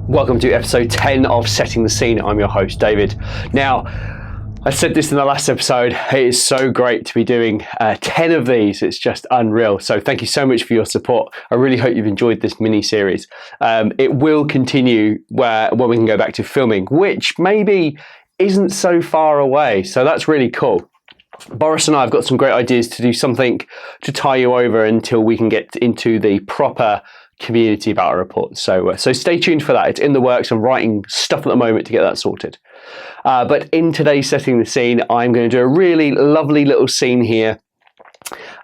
Welcome to episode 10 of Setting the Scene. I'm your host, David. Now, I said this in the last episode, it is so great to be doing 10 of these. It's just unreal. So thank you so much for your support. I really hope you've enjoyed this mini-series. It will continue when we can go back to filming, which maybe isn't so far away. So that's really cool. Boris and I have got some great ideas to do something to tie you over until we can get into the proper community battle report. So stay tuned for that. It's in the works. I'm writing stuff at the moment to get that sorted. But in today's Setting the Scene, I'm going to do a really lovely little scene here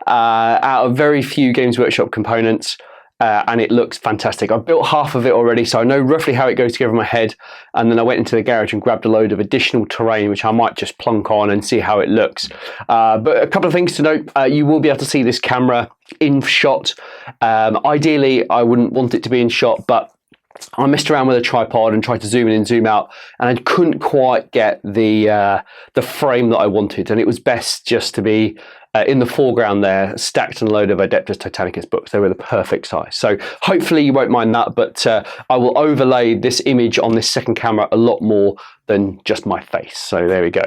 out of very few Games Workshop components. And it looks fantastic. I've built half of it already, so I know roughly how it goes together in my head. And then I went into the garage and grabbed a load of additional terrain, which I might just plonk on and see how it looks. But a couple of things to note, you will be able to see this camera in shot. Ideally, I wouldn't want it to be in shot, but I messed around with a tripod and tried to zoom in and zoom out, and I couldn't quite get the frame that I wanted. And it was best just to be in the foreground there, stacked on a load of Adeptus Titanicus books. They were the perfect size. So hopefully you won't mind that, but I will overlay this image on this second camera a lot more than just my face. So there we go.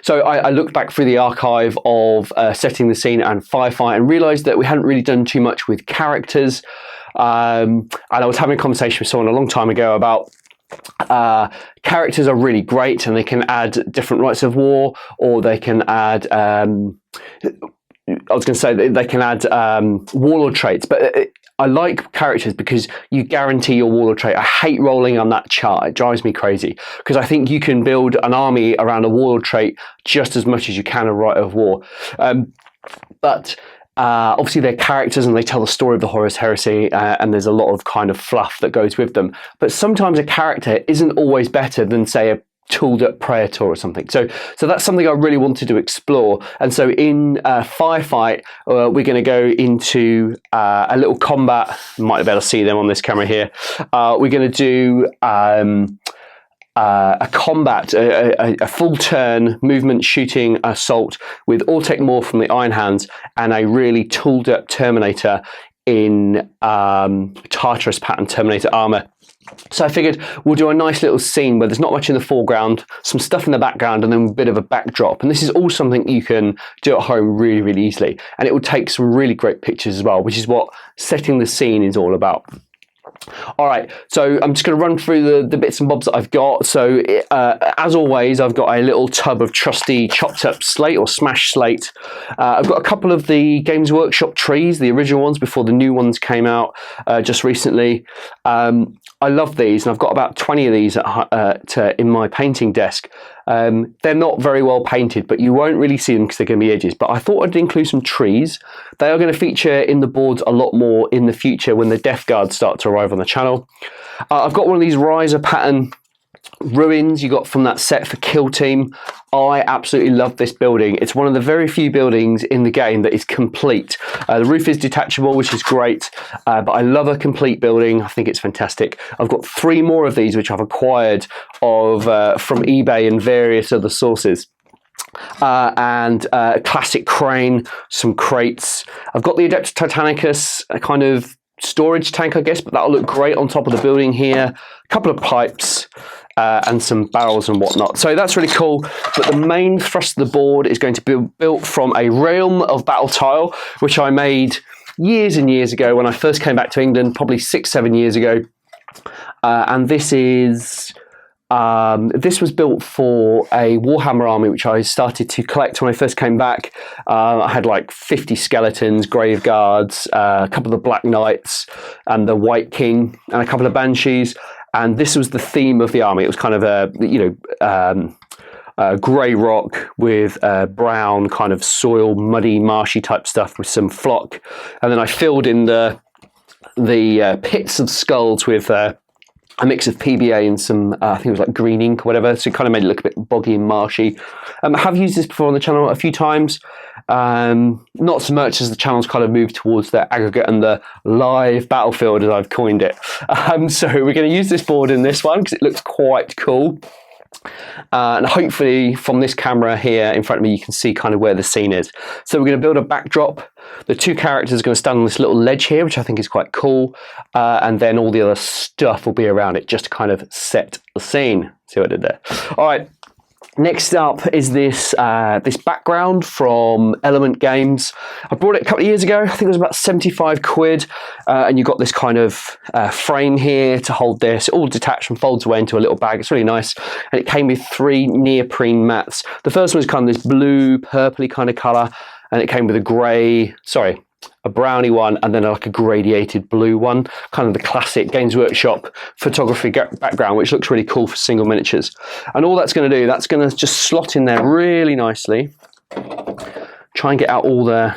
So I looked back through the archive of Setting the Scene and Firefight and realised that we hadn't really done too much with characters. And I was having a conversation with someone a long time ago about characters are really great and they can add different rights of war, or they can add they can add warlord traits, but I like characters because you guarantee your warlord trait. I hate rolling on that chart. It drives me crazy because I think you can build an army around a warlord trait just as much as you can a right of war. Obviously they're characters and they tell the story of the Horus Heresy, and there's a lot of kind of fluff that goes with them. But sometimes a character isn't always better than, say, a tooled up Praetor or something. So that's something I really wanted to explore. And so in Firefight, we're going to go into a little combat. You might be able to see them on this camera here. We're going to do a combat, a full turn movement shooting assault with Ortec Moore from the Iron Hands and a really tooled up Terminator in Tartarus pattern Terminator armor. So I figured we'll do a nice little scene where there's not much in the foreground, some stuff in the background, and then a bit of a backdrop. And this is all something you can do at home really, really easily. And it will take some really great pictures as well, which is what Setting the Scene is all about. All right, so I'm just going to run through the bits and bobs that I've got. So as always, I've got a little tub of trusty chopped up slate or smashed slate. I've got a couple of the Games Workshop trees, the original ones before the new ones came out just recently. I love these, and I've got about 20 of these in my painting desk. They're not very well painted, but you won't really see them because they're going to be edges. But I thought I'd include some trees. They are going to feature in the boards a lot more in the future when the Death Guards start to arrive on the channel. I've got one of these riser pattern ruins you got from that set for Kill Team. I absolutely love this building. It's one of the very few buildings in the game that is complete. The roof is detachable, which is great, but I love a complete building. I think it's fantastic. I've got 3 more of these which I've acquired from eBay and various other sources. And a classic crane, some crates. I've got the Adeptus Titanicus, a kind of storage tank, I guess, but that'll look great on top of the building here. A couple of pipes. And some barrels and whatnot. So that's really cool. But the main thrust of the board is going to be built from a Realm of Battle tile, which I made years and years ago when I first came back to England, probably 6-7 years ago. And this was built for a Warhammer army, which I started to collect when I first came back. I had like 50 skeletons, grave guards, a couple of the Black Knights, and the White King, and a couple of Banshees. And this was the theme of the army. It was kind of grey rock with brown kind of soil, muddy, marshy type stuff with some flock. And then I filled in the pits of skulls with a mix of PBA and some, I think it was like green ink or whatever. So it kind of made it look a bit boggy and marshy. I have used this before on the channel a few times. Not so much as the channel's kind of moved towards the aggregate and the live battlefield, as I've coined it. So we're going to use this board in this one because it looks quite cool. And hopefully from this camera here in front of me, you can see kind of where the scene is. So we're going to build a backdrop. The two characters are going to stand on this little ledge here, which I think is quite cool. And then all the other stuff will be around it just to kind of set the scene. See what I did there? All right. Next up is this this background from Element Games. I bought it a couple of years ago. I think it was about 75 quid. And you've got this kind of frame here to hold this. It all detached and folds away into a little bag. It's really nice. And it came with 3 neoprene mats. The first one is kind of this blue, purpley kind of colour. And it came with a brownie one, and then like a gradiated blue one, kind of the classic Games Workshop photography background, which looks really cool for single miniatures. And all that's going to do, that's going to just slot in there really nicely. Try and get out all the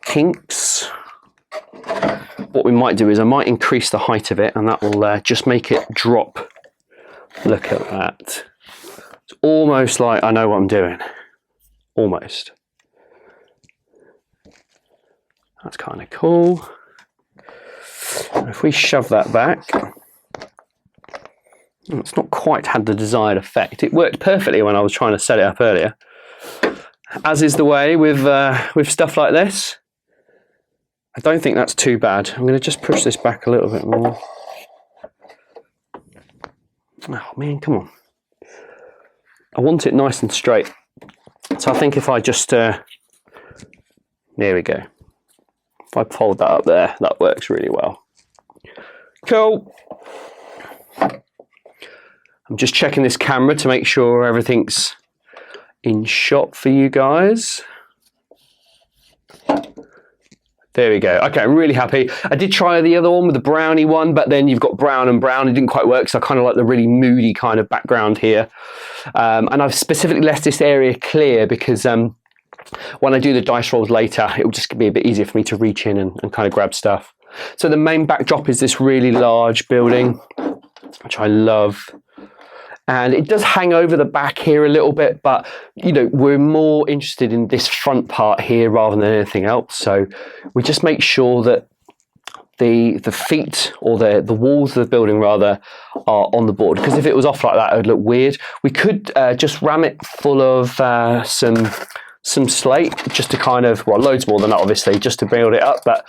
kinks. What we might do is I might increase the height of it, and that will just make it drop. Look at that. It's almost like I know what I'm doing. Almost. That's kind of cool. If we shove that back, it's not quite had the desired effect. It worked perfectly when I was trying to set it up earlier. As is the way with stuff like this. I don't think that's too bad. I'm going to just push this back a little bit more. Oh man, come on. I want it nice and straight. So I think if I just... there we go. If I fold that up there, that works really well. Cool. I'm just checking this camera to make sure everything's in shot for you guys. There we go. Okay, I'm really happy. I did try the other one with the brownie one, but then you've got brown and brown. It didn't quite work, so I kind of like the really moody kind of background here. And I've specifically left this area clear because when I do the dice rolls later, it will just be a bit easier for me to reach in and kind of grab stuff. So the main backdrop is this really large building, which I love. And it does hang over the back here a little bit, but you know, we're more interested in this front part here rather than anything else. So we just make sure that the feet, or the walls of the building rather, are on the board, because if it was off like that, it would look weird. We could just ram it full of some slate, just to kind of, well, loads more than that obviously, just to build it up, but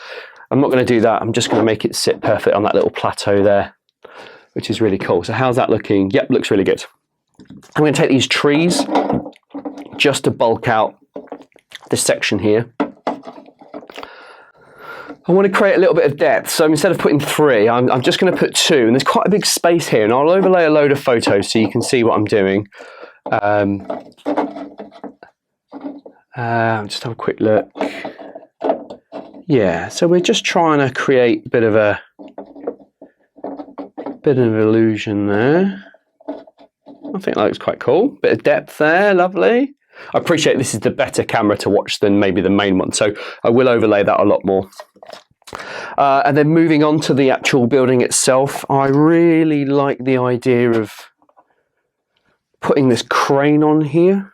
I'm not going to do that. I'm just going to make it sit perfect on that little plateau there, which is really cool. So how's that looking? Yep, looks really good. I'm going to take these trees just to bulk out this section here. I want to create a little bit of depth, so instead of putting 3, I'm just going to put 2, and there's quite a big space here, and I'll overlay a load of photos so you can see what I'm doing. Just have a quick look. Yeah, so we're just trying to create a bit of illusion there. I think that looks quite cool. Bit of depth there, lovely. I appreciate this is the better camera to watch than maybe the main one, so I will overlay that a lot more. And then moving on to the actual building itself, I really like the idea of putting this crane on here.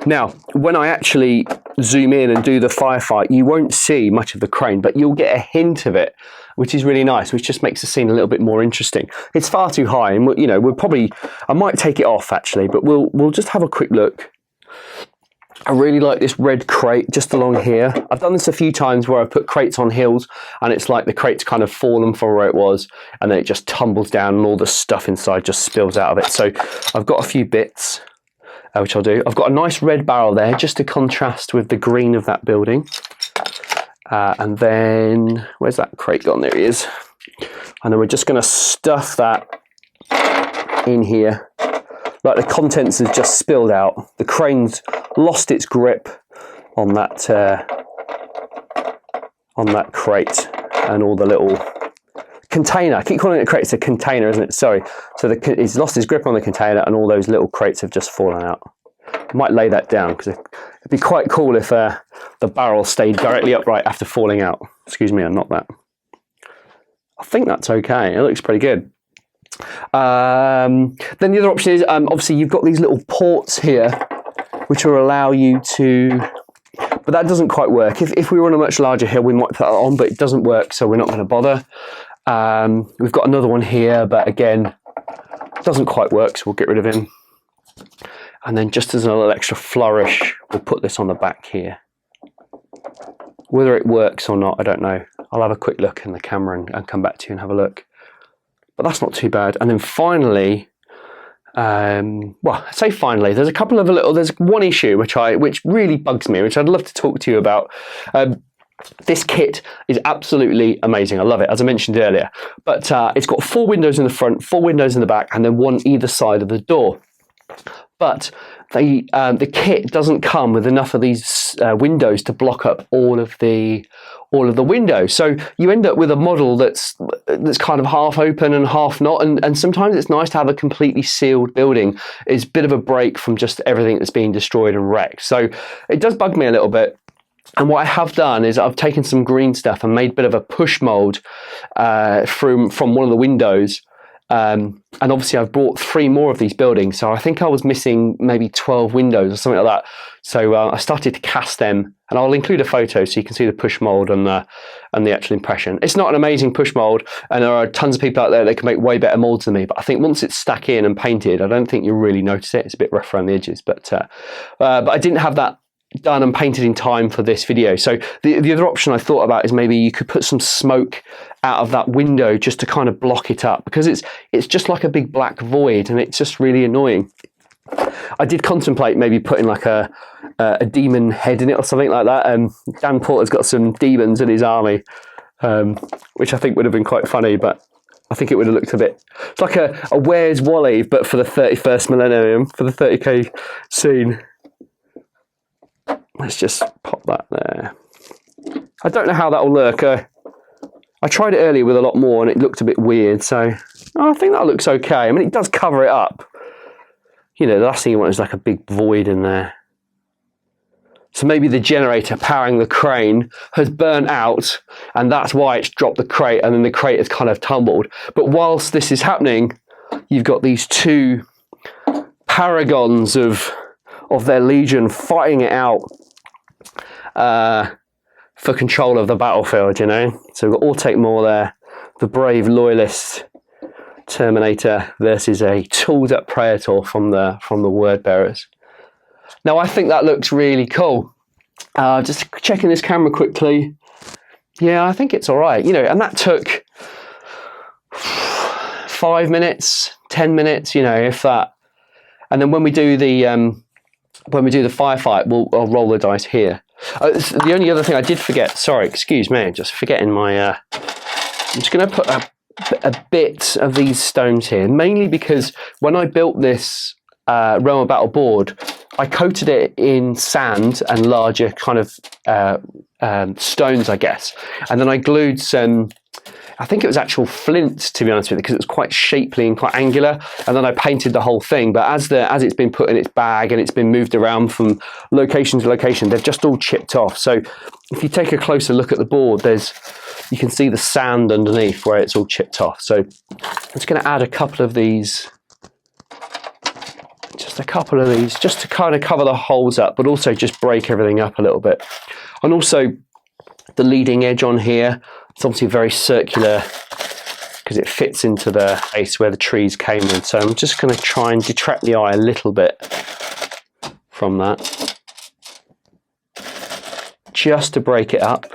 Now, when I actually zoom in and do the firefight, you won't see much of the crane, but you'll get a hint of it, which is really nice, which just makes the scene a little bit more interesting. It's far too high, and you know, I might take it off actually, but we'll just have a quick look. I really like this red crate just along here. I've done this a few times where I put crates on hills, and it's like the crate's kind of fallen from where it was, and then it just tumbles down and all the stuff inside just spills out of it. So I've got a few bits, which I'll do. I've got a nice red barrel there just to contrast with the green of that building. And then, where's that crate gone? There he is. And then we're just going to stuff that in here. Like the contents have just spilled out. The crane's lost its grip on that crate and all the little container. I keep calling it a crate. It's a container, isn't it? Sorry. So he's lost his grip on the container, and all those little crates have just fallen out. I might lay that down because it'd be quite cool if the barrel stayed directly upright after falling out. Excuse me, I knocked that. I think that's okay. It looks pretty good. Then the other option is, obviously you've got these little ports here, which will allow you to, but that doesn't quite work. If we were on a much larger hill, we might put that on, but it doesn't work, so we're not going to bother. We've got another one here, but again, Doesn't quite work, so we'll get rid of him. And then just as a little extra flourish, we'll put this on the back here. Whether it works or not, I don't know. I'll have a quick look in the camera and come back to you and have a look. But that's not too bad. And then finally, well, I say finally, there's a couple of there's one issue which really bugs me, which I'd love to talk to you about. This kit is absolutely amazing. I love it, as I mentioned earlier. But it's got 4 windows in the front, 4 windows in the back, and then 1 either side of the door. But the kit doesn't come with enough of these windows to block up all of the windows. So you end up with a model that's kind of half open and half not. And sometimes it's nice to have a completely sealed building. It's a bit of a break from just everything that's being destroyed and wrecked. So it does bug me a little bit. And what I have done is I've taken some green stuff and made a bit of a push mold from one of the windows. And obviously I've brought 3 more of these buildings, so I think I was missing maybe 12 windows or something like that. So I started to cast them, and I'll include a photo so you can see the push mold and the actual impression. It's not an amazing push mold, and there are tons of people out there that can make way better molds than me, but I think once it's stuck in and painted, I don't think you'll really notice it. It's a bit rough around the edges, but I didn't have that done and painted in time for this video. So the other option I thought about is maybe you could put some smoke out of that window just to kind of block it up, because it's just like a big black void and it's just really annoying. I did contemplate maybe putting like a demon head in it or something like that. Dan Porter's got some demons in his army, which I think would have been quite funny, but I think it would have looked a bit, it's like a Where's Wally, but for the 31st millennium, for the 30k scene. Let's just pop that there. I don't know how that will look. I tried it earlier with a lot more and it looked a bit weird, so I think that looks okay. I mean, it does cover it up. You know, the last thing you want is like a big void in there. So maybe the generator powering the crane has burnt out and that's why it's dropped the crate and then the crate has kind of tumbled. But whilst this is happening, you've got these 2 paragons of their legion fighting it out for control of the battlefield, you know. So we've got All Take More there, the brave loyalist Terminator versus a tooled up Praetor from the Word Bearers. Now I think that looks really cool. Just checking this camera quickly. Yeah, I think it's all right, you know, and that took 5 minutes, 10 minutes, you know, if that. And then when we do the firefight, I'll roll the dice here. The only other thing I did forget, sorry, excuse me, just forgetting my, I'm just going to put a bit of these stones here, mainly because when I built this Realm of Battle board, I coated it in sand and larger kind of stones, I guess. And then I glued some, I think it was actual flint, to be honest with you, because it was quite shapely and quite angular. And then I painted the whole thing. But as it's been put in its bag and it's been moved around from location to location, they've just all chipped off. So if you take a closer look at the board, you can see the sand underneath where it's all chipped off. So I'm just going to add a couple of these, just to kind of cover the holes up, but also just break everything up a little bit. And also the leading edge on here, it's obviously very circular because it fits into the base where the trees came in. So I'm just going to try and detract the eye a little bit from that, just to break it up.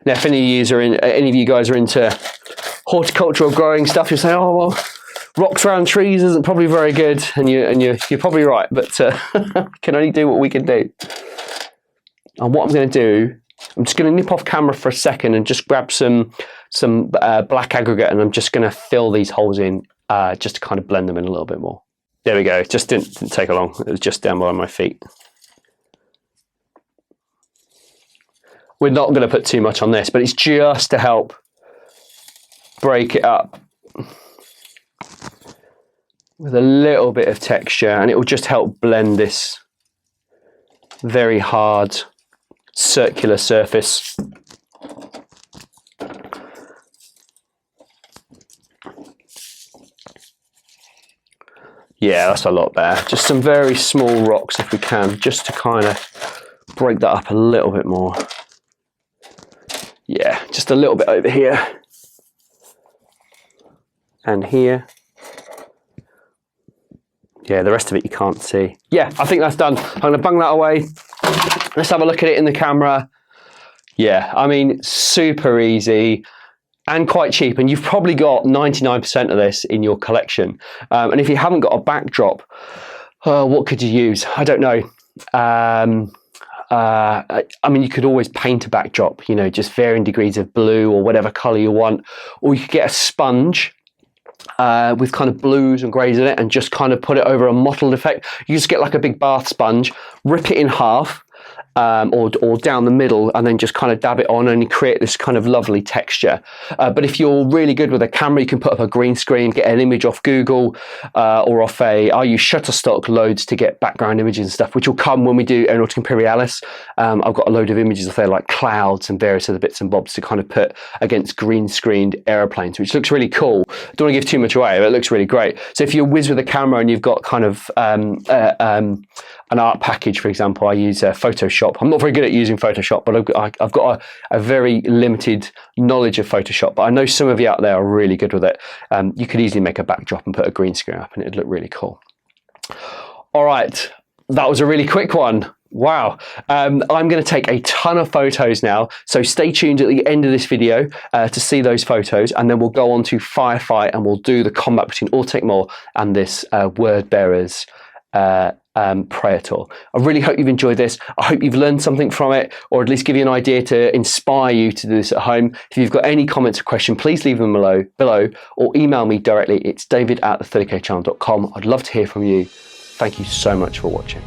Now, if any of you guys are into horticultural growing stuff, you'll say, "Oh well, rocks around trees isn't probably very good," and you're probably right. But we can only do what we can do. And what I'm going to do, I'm just going to nip off camera for a second and just grab some black aggregate, and I'm just going to fill these holes in just to kind of blend them in a little bit more. There we go. Just didn't take long. It was just down by my feet. We're not going to put too much on this, but it's just to help break it up with a little bit of texture, and it will just help blend this very hard circular surface. Yeah, that's a lot better. Just some very small rocks if we can, just to kind of break that up a little bit more. Yeah, just a little bit over here. and here. Yeah, the rest of it you can't see. Yeah, I think that's done. I'm going to bung that away. Let's have a look at it in the camera. Yeah, I mean, super easy and quite cheap. And you've probably got 99% of this in your collection. And if you haven't got a backdrop, what could you use? I don't know. I mean, you could always paint a backdrop, you know, just varying degrees of blue or whatever color you want. Or you could get a sponge with kind of blues and greys in it and just kind of put it over a mottled effect. You just get like a big bath sponge, rip it in half, or down the middle, and then just kind of dab it on and you create this kind of lovely texture. But if you're really good with a camera, you can put up a green screen, get an image off Google or off I use Shutterstock loads to get background images and stuff, which will come when we do Aeronautica Imperialis. I've got a load of images of there, like clouds and various other bits and bobs to kind of put against green screened aeroplanes, which looks really cool. Don't want to give too much away, but it looks really great. So if you're whiz with a camera and you've got kind of an art package, for example, I use Photoshop. I'm not very good at using Photoshop, but I've got a very limited knowledge of Photoshop, but I know some of you out there are really good with it. You could easily make a backdrop and put a green screen up and it'd look really cool. All right, that was a really quick one. Wow. I'm going to take a ton of photos now, so stay tuned at the end of this video to see those photos, and then we'll go on to Firefight and we'll do the combat between Autech Moore and this Word Bearers Praetor. I really hope you've enjoyed this. I hope you've learned something from it, or at least give you an idea to inspire you to do this at home. If you've got any comments or questions, please leave them below or email me directly. It's david@the30kchannel.com. I'd love to hear from you. Thank you so much for watching.